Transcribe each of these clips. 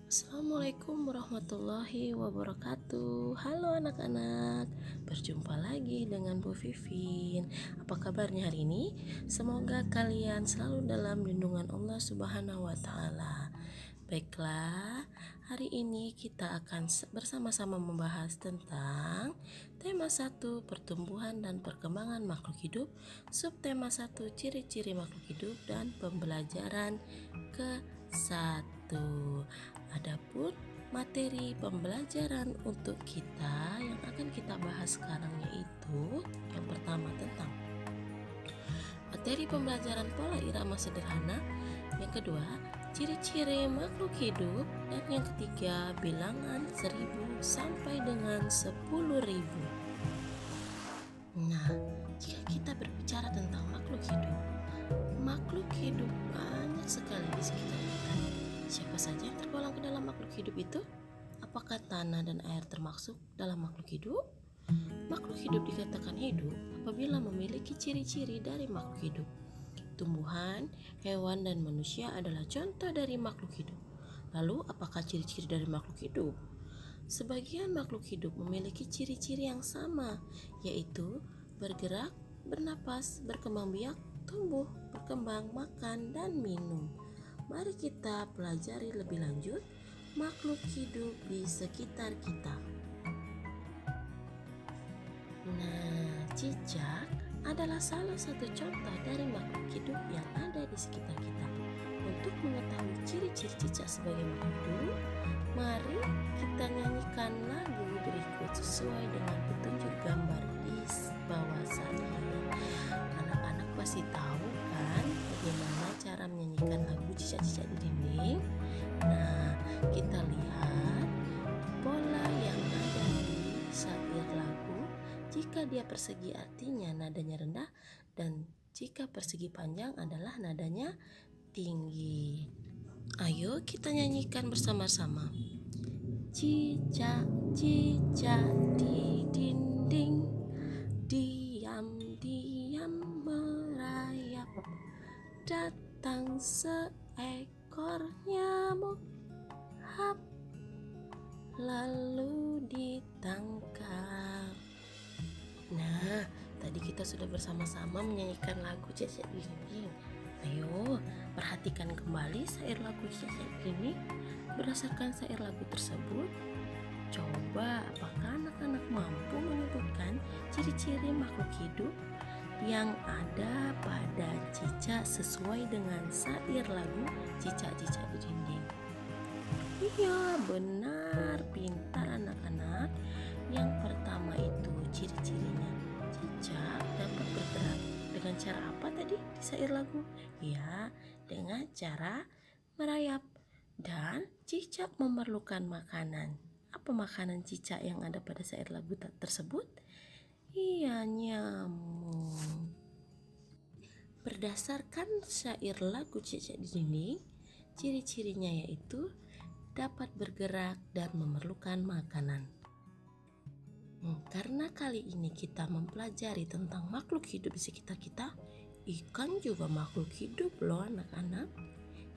Assalamualaikum warahmatullahi wabarakatuh. Halo anak-anak, berjumpa lagi dengan Bu Vivin. Apa kabarnya hari ini? Semoga kalian selalu dalam lindungan Allah Subhanahu wa Ta'ala. Baiklah, hari ini kita akan bersama-sama membahas tentang tema 1, pertumbuhan dan perkembangan makhluk hidup, subtema 1, ciri-ciri makhluk hidup, dan pembelajaran ke-1. Adapun materi pembelajaran untuk kita yang akan kita bahas sekarang yaitu yang pertama tentang materi pembelajaran pola irama sederhana, yang kedua ciri-ciri makhluk hidup, dan yang ketiga bilangan 1000 sampai dengan 10.000. Nah, jika kita berbicara tentang makhluk hidup banyak sekali di sekitar kita. Siapa saja yang tergolong ke dalam makhluk hidup itu? Apakah tanah dan air termasuk dalam makhluk hidup? Makhluk hidup dikatakan hidup apabila memiliki ciri-ciri dari makhluk hidup. Tumbuhan, hewan, dan manusia adalah contoh dari makhluk hidup. Lalu, apakah ciri-ciri dari makhluk hidup? Sebagian makhluk hidup memiliki ciri-ciri yang sama, yaitu bergerak, bernapas, berkembang biak, tumbuh, berkembang, makan, dan minum. Mari kita pelajari lebih lanjut makhluk hidup di sekitar kita. Nah, cicak adalah salah satu contoh dari makhluk hidup yang ada di sekitar kita. Untuk mengetahui ciri-ciri cicak sebagai makhluk hidup, mari kita nyanyikan lagu berikut sesuai dengan petunjuk gambar di bawah sana. Anak-anak pasti tahu kan bagaimana cara menyanyikan lagu cicak-cicak di dinding? Nah, kita lihat pola yang ada di syair lagu. Jika dia persegi artinya nadanya rendah, dan jika persegi panjang adalah nadanya tinggi. Ayo kita nyanyikan bersama-sama. Cicak-cicak di dinding, diam-diam merayap. Datang seekor nyamuk, hap, lalu ditangkap. Nah, tadi kita sudah bersama-sama menyanyikan lagu cicak di dinding. Ayo, perhatikan kembali syair lagu cicak di dinding. Berdasarkan syair lagu tersebut, coba apakah anak-anak mampu menyebutkan ciri-ciri makhluk hidup yang ada pada cicak sesuai dengan syair lagu cicak-cicak di dinding? Iya, benar, pintar anak-anak. Yang pertama itu ciri-cirinya, cicak dapat bergerak dengan cara apa tadi di syair lagu? Ya, dengan cara merayap. Dan cicak memerlukan makanan. Apa makanan cicak yang ada pada syair lagu tersebut? Iya, nyamuk. Berdasarkan syair lagu cicak di dinding, ciri-cirinya yaitu dapat bergerak dan memerlukan makanan. Karena kali ini kita mempelajari tentang makhluk hidup di sekitar kita, ikan juga makhluk hidup loh anak-anak.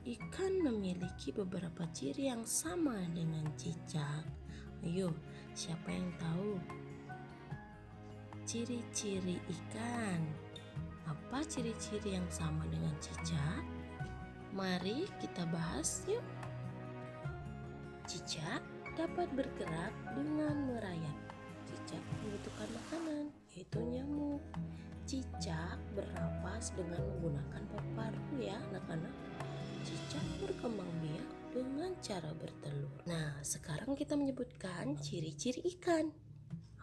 Ikan memiliki beberapa ciri yang sama dengan cicak. Ayo, siapa yang tahu ciri-ciri ikan? Apa ciri-ciri yang sama dengan cicak? Mari kita bahas yuk. Cicak dapat bergerak dengan merayap. Cicak membutuhkan makanan, yaitu nyamuk. Cicak bernapas dengan menggunakan paru-paru ya anak-anak. Cicak berkembang biak dengan cara bertelur. Nah, sekarang kita menyebutkan ciri-ciri ikan.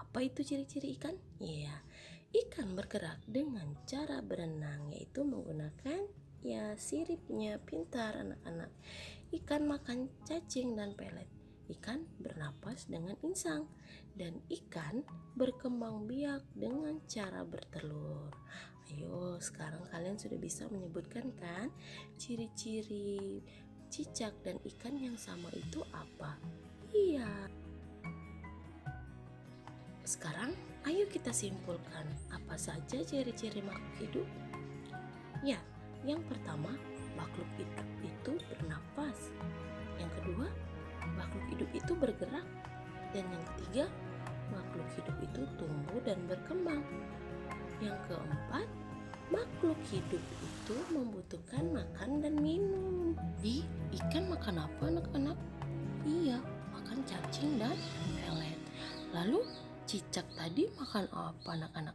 Apa itu ciri-ciri ikan? Ya, ikan bergerak dengan cara berenang, yaitu menggunakan siripnya. Pintar anak-anak. Ikan makan cacing dan pelet. Ikan bernapas dengan insang. Dan ikan berkembang biak dengan cara bertelur. Ayo, sekarang kalian sudah bisa menyebutkan kan ciri-ciri cicak dan ikan yang sama itu apa? Iya. Sekarang ayo kita simpulkan apa saja ciri-ciri makhluk hidup. Ya, yang pertama, makhluk hidup itu bernapas. Yang kedua, makhluk hidup itu bergerak. Dan yang ketiga, makhluk hidup itu tumbuh dan berkembang. Yang keempat, makhluk hidup itu membutuhkan makan dan minum. Ikan makan apa anak-anak? Iya, makan cacing dan pelet. Lalu cicak tadi makan apa anak-anak?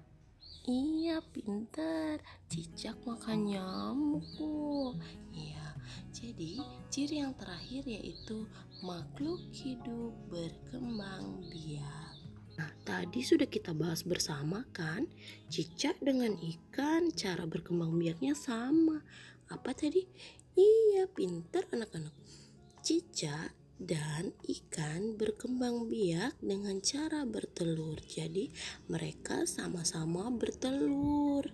Iya, pintar. Cicak makan nyamuk. Iya, jadi ciri yang terakhir yaitu makhluk hidup berkembang biak. Nah, tadi sudah kita bahas bersama kan, cicak dengan ikan cara berkembang biaknya sama. Apa tadi? Iya, pintar anak-anak. Cicak dan ikan berkembang biak dengan cara bertelur. Jadi mereka sama-sama bertelur.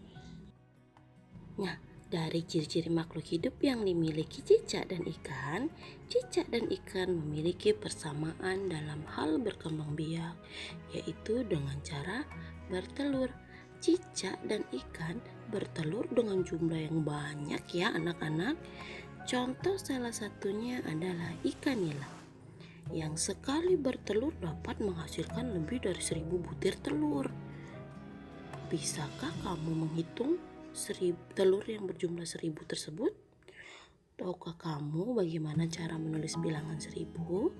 Nah, dari ciri-ciri makhluk hidup yang dimiliki cicak dan ikan memiliki persamaan dalam hal berkembang biak, yaitu dengan cara bertelur. Cicak dan ikan bertelur dengan jumlah yang banyak ya anak-anak. Contoh salah satunya adalah ikan nila, yang sekali bertelur dapat menghasilkan lebih dari 1000 butir telur. Bisakah kamu menghitung telur yang berjumlah 1000 tersebut? Tahukah kamu bagaimana cara menulis bilangan 1000?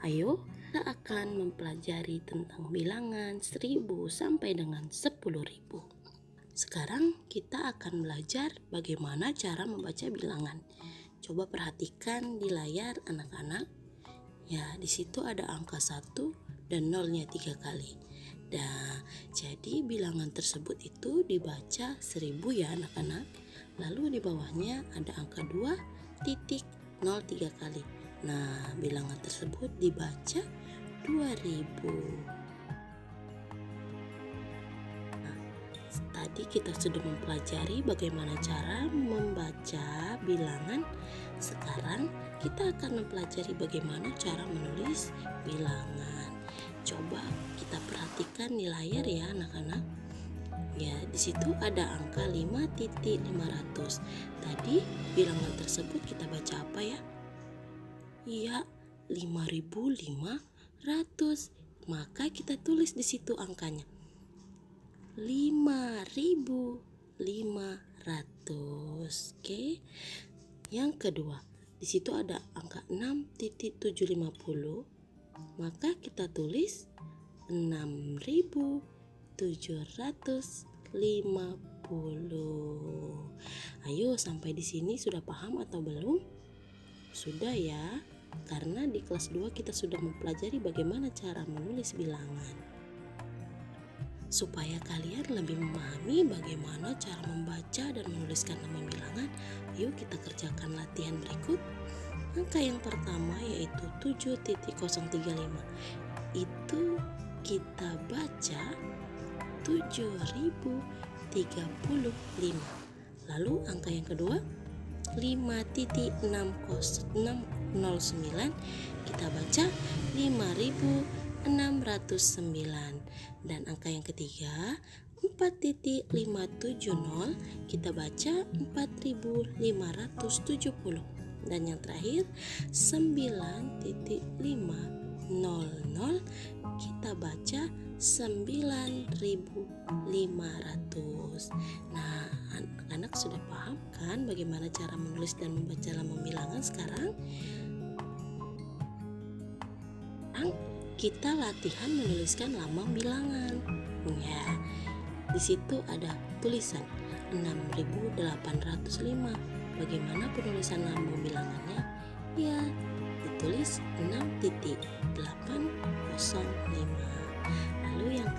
Ayo, kita akan mempelajari tentang bilangan 1000 sampai dengan 10.000. Sekarang kita akan belajar bagaimana cara membaca bilangan. Coba perhatikan di layar anak-anak. Ya, di situ ada angka 1 dan nolnya 3 kali. Nah, jadi bilangan tersebut itu dibaca 1000 ya anak-anak. Lalu di bawahnya ada angka 2 titik 0 3 kali. Nah, bilangan tersebut dibaca 2000. Tadi kita sudah mempelajari bagaimana cara membaca bilangan. Sekarang kita akan mempelajari bagaimana cara menulis bilangan. Coba kita perhatikan di layar ya anak-anak. Ya, di situ ada angka 5.500. Tadi bilangan tersebut kita baca apa ya? Iya, 5.500. Maka kita tulis di situ angkanya. 5.500. Oke. Yang kedua, di situ ada angka 6.750. Maka kita tulis 6.750. Ayo, sampai di sini sudah paham atau belum? Sudah ya, karena di kelas 2 kita sudah mempelajari bagaimana cara menulis bilangan. Supaya kalian lebih memahami bagaimana cara membaca dan menuliskan nama bilangan, yuk kita kerjakan latihan berikut. Angka yang pertama yaitu 7.035. Itu kita baca 7.035. Lalu angka yang kedua 5.609, kita baca 5.609. Dan angka yang ketiga 4.570, kita baca 4.570. Dan yang terakhir 9.500, kita baca 9.500. Nah, anak-anak sudah paham kan bagaimana cara menulis dan membaca lambang bilangan sekarang? Kita latihan menuliskan lambang bilangan. Ya, di situ ada tulisan 6.805. Bagaimana penulisan lambang bilangannya? Ya, ditulis 6.805. Lalu yang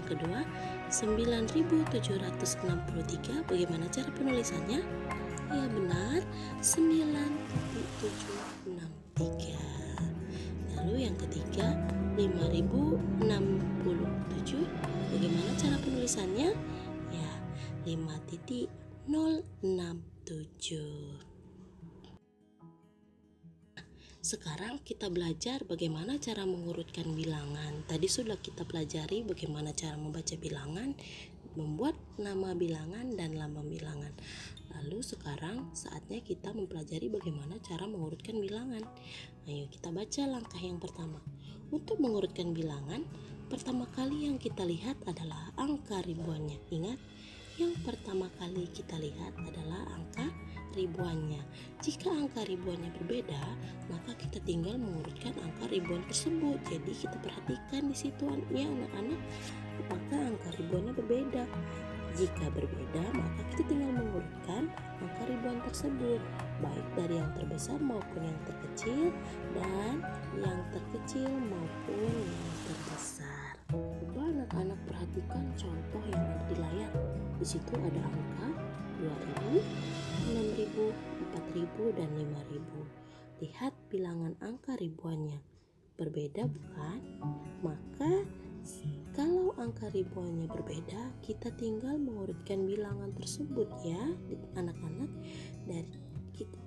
kedua 9.763. Bagaimana cara penulisannya? Ya benar, 9.763. Lalu yang ketiga 5.067. Bagaimana cara penulisannya? Ya, 5.067. Sekarang kita belajar bagaimana cara mengurutkan bilangan. Tadi sudah kita pelajari bagaimana cara membaca bilangan membuat nama bilangan dan lambang bilangan. Lalu sekarang saatnya kita mempelajari bagaimana cara mengurutkan bilangan. Ayo kita baca langkah yang pertama. Untuk mengurutkan bilangan, pertama kali yang kita lihat adalah angka ribuannya. Ingat, yang pertama kali kita lihat adalah angka ribuannya. Jika angka ribuannya berbeda, maka kita tinggal mengurutkan angka ribuan tersebut. Jadi kita perhatikan di situ ya anak-anak, maka angka ribuannya berbeda. Jika berbeda, maka kita tinggal mengurutkan angka ribuan tersebut, baik dari yang terbesar maupun yang terkecil, dan yang terkecil maupun yang terbesar. Coba anak-anak perhatikan contoh yang ada di layar. Di situ ada angka 2000, 6000, 4000, dan 5000. Lihat bilangan angka ribuannya. Berbeda bukan? Maka kalau angka ribuannya berbeda, kita tinggal mengurutkan bilangan tersebut ya, anak-anak. Dari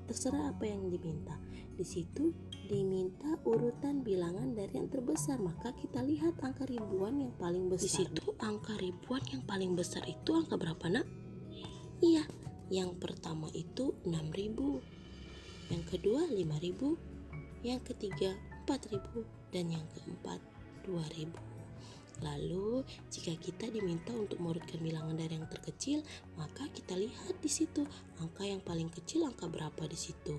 terserah apa yang diminta. Di situ diminta urutan bilangan dari yang terbesar, maka kita lihat angka ribuan yang paling besar. Di situ angka ribuan yang paling besar itu angka berapa, Nak? Iya, yang pertama itu 6000, yang kedua 5000, yang ketiga 4000, dan yang keempat 2000. Lalu, jika kita diminta untuk mengurutkan bilangan dari yang terkecil, maka kita lihat di situ angka yang paling kecil angka berapa di situ.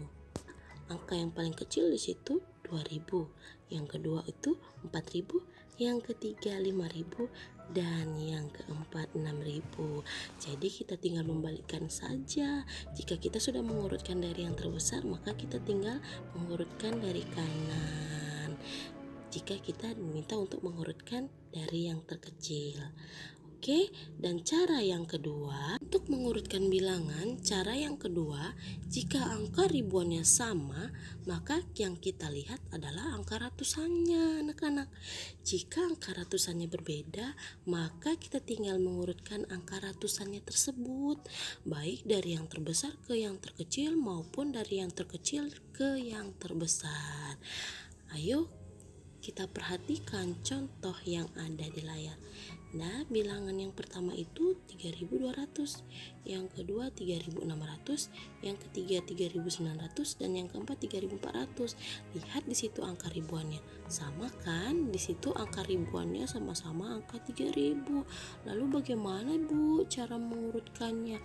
Angka yang paling kecil di situ 2000, yang kedua itu 4000, yang ketiga 5000, dan yang keempat 6000. Jadi kita tinggal membalikkan saja. Jika kita sudah mengurutkan dari yang terbesar, maka kita tinggal mengurutkan dari kanan. Jika kita diminta untuk mengurutkan dari yang terkecil. Oke, dan cara yang kedua untuk mengurutkan bilangan, cara yang kedua, jika angka ribuannya sama, maka yang kita lihat adalah angka ratusannya, anak-anak. Jika angka ratusannya berbeda, maka kita tinggal mengurutkan angka ratusannya tersebut, baik dari yang terbesar ke yang terkecil maupun dari yang terkecil ke yang terbesar. Ayo kita perhatikan contoh yang ada di layar. Nah, bilangan yang pertama itu 3200, yang kedua 3600, yang ketiga 3900, dan yang keempat 3400. Lihat di situ angka ribuannya. Sama kan? Di situ angka ribuannya sama-sama angka 3000. Lalu bagaimana, Bu, cara mengurutkannya?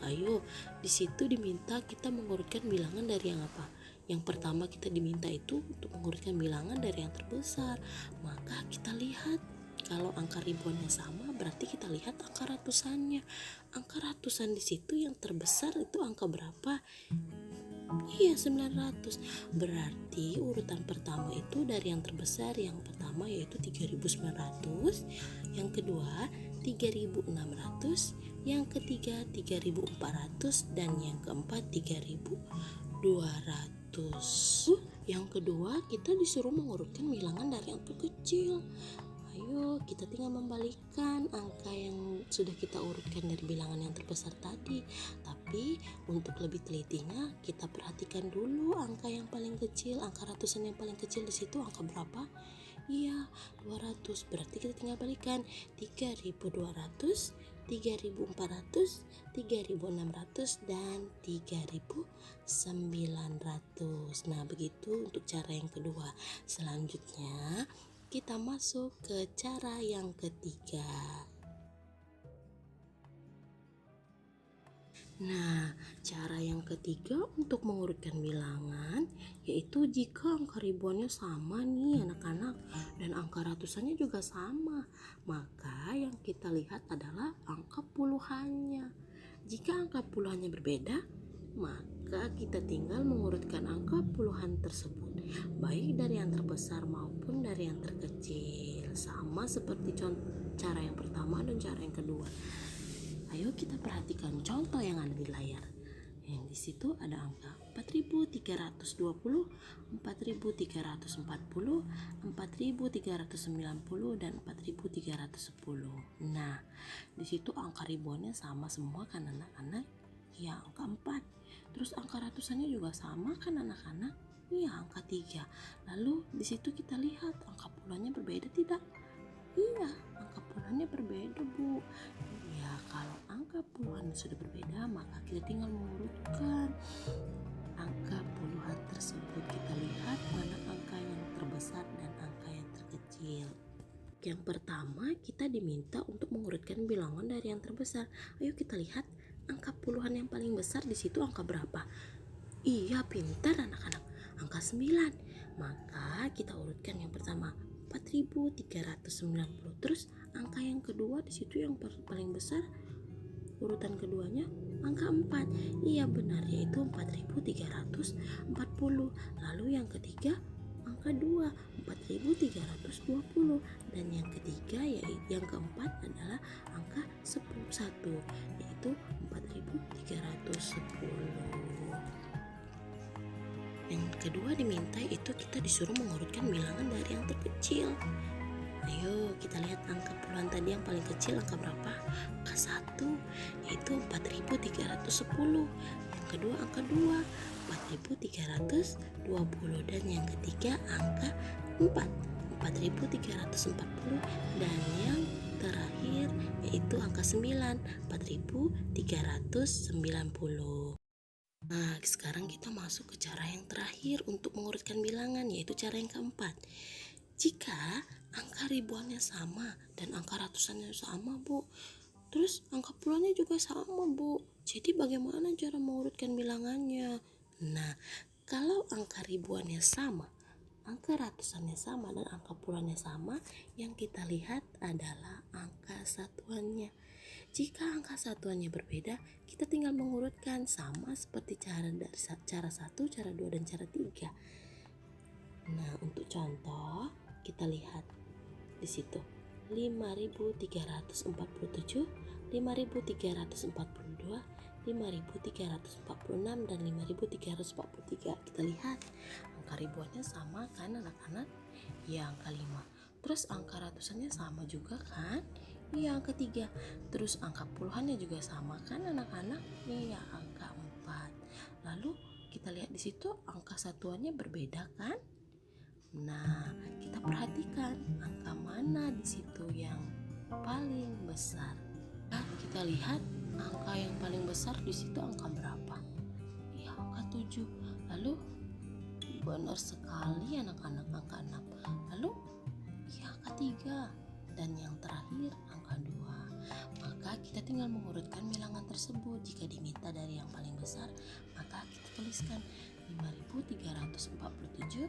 Ayo, di situ diminta kita mengurutkan bilangan dari yang apa? Yang pertama kita diminta itu untuk mengurutkan bilangan dari yang terbesar. Maka kita lihat kalau angka ribuannya sama, berarti kita lihat angka ratusannya. Angka ratusan di situ yang terbesar itu angka berapa? Iya, 900. Berarti urutan pertama itu dari yang terbesar. Yang pertama yaitu 3900, yang kedua 3600, yang ketiga 3400, dan yang keempat 3200. Yang kedua kita disuruh mengurutkan bilangan dari yang terkecil. Ayo kita tinggal membalikkan angka yang sudah kita urutkan dari bilangan yang terbesar tadi. Tapi untuk lebih telitinya kita perhatikan dulu angka yang paling kecil, angka ratusan yang paling kecil di situ angka berapa? Iya, 200. Berarti kita tinggal balikan 3200, 3400, 3600, dan 3900. Nah, begitu untuk cara yang kedua. Selanjutnya kita masuk ke cara yang ketiga. Nah, cara yang ketiga untuk mengurutkan bilangan yaitu jika angka ribuannya sama nih anak-anak dan angka ratusannya juga sama, maka yang kita lihat adalah angka puluhannya. Jika angka puluhannya berbeda, maka kita tinggal mengurutkan angka puluhan tersebut, baik dari yang terbesar maupun dari yang terkecil, sama seperti cara yang pertama dan cara yang kedua. Ayo kita perhatikan contoh yang ada di layar. Yang di situ ada angka 4320, 4340, 4390, dan 4310. Nah, di situ angka ribuannya sama semua kan anak-anak? Ya, angka 4. Terus angka ratusannya juga sama kan anak-anak? Iya, angka 3. Lalu di situ kita lihat angka puluhannya berbeda tidak? Iya, angka puluhannya berbeda, Bu. Ya, Kalau angka puluhan sudah berbeda, maka kita tinggal mengurutkan angka puluhan tersebut. Kita lihat mana angka yang terbesar dan angka yang terkecil. Yang pertama, kita diminta untuk mengurutkan bilangan dari yang terbesar. Ayo kita lihat angka puluhan yang paling besar di situ angka berapa? Iya, pintar anak-anak. Angka 9. Maka kita urutkan yang pertama 4.390. Terus angka yang kedua di situ yang paling besar, urutan keduanya angka 4. Iya benar, yaitu 4.340. Lalu yang ketiga angka 2, 4.320. Dan yang ketiga yaitu yang keempat adalah angka 1, yaitu 4.310. Yang kedua diminta itu kita disuruh mengurutkan bilangan dari yang terkecil. Ayo kita lihat angka puluhan tadi yang paling kecil angka berapa? Angka 1, yaitu 4.310. Yang kedua angka 2, 4.320. Dan yang ketiga angka 4, 4.340. Dan yang terakhir yaitu angka 9, 4.390. Nah, sekarang kita masuk ke cara yang terakhir untuk mengurutkan bilangan, yaitu cara yang keempat. Jika angka ribuannya sama dan angka ratusannya sama, Bu, terus angka puluhannya juga sama, Bu, jadi bagaimana cara mengurutkan bilangannya? Nah, kalau angka ribuannya sama, angka ratusannya sama, dan angka puluhannya sama, yang kita lihat adalah angka satuannya. Jika angka satuannya berbeda, kita tinggal mengurutkan sama seperti cara 1, cara 2, dan cara 3. Nah, untuk contoh, kita lihat di situ 5.347, 5.342, 5.346, dan 5.343. Kita lihat angka ribuannya sama kan anak-anak? Ya, angka 5. Terus angka ratusannya sama juga kan? Iya, angka 3. Terus angka puluhannya juga sama kan anak-anak? Iya, angka 4. Lalu kita lihat di situ angka satuannya berbeda kan? Nah, kita perhatikan angka mana di situ yang paling besar. Nah, kita lihat angka yang paling besar di situ angka berapa? Iya, angka 7. Lalu benar sekali anak-anak, angka 6. Lalu iya, angka 3. Dan yang terakhir angka 2. Maka kita tinggal mengurutkan bilangan tersebut. Jika diminta dari yang paling besar, maka kita tuliskan 5.347,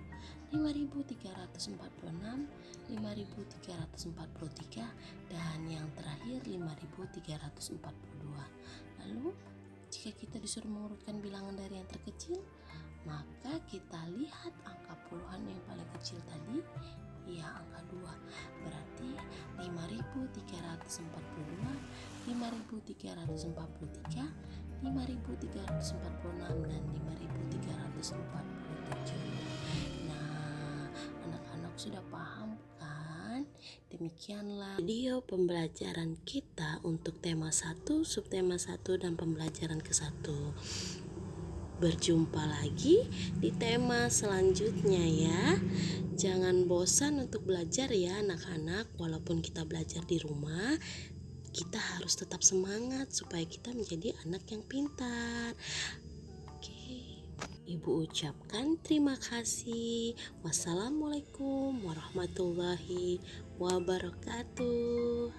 5.346, 5.343, dan yang terakhir 5.342. Lalu jika kita disuruh mengurutkan bilangan dari yang terkecil, maka kita lihat angka puluhan yang paling kecil tadi, ya angka 2. Berarti 5.342, 5.343, 5.346, dan 5.347. Nah, anak-anak sudah paham kan? Demikianlah video pembelajaran kita untuk tema 1, subtema 1, dan pembelajaran ke-1. Berjumpa lagi di tema selanjutnya ya. Jangan bosan untuk belajar ya anak-anak. Walaupun kita belajar di rumah, kita harus tetap semangat supaya kita menjadi anak yang pintar. Oke, Ibu ucapkan terima kasih. Wassalamualaikum warahmatullahi wabarakatuh.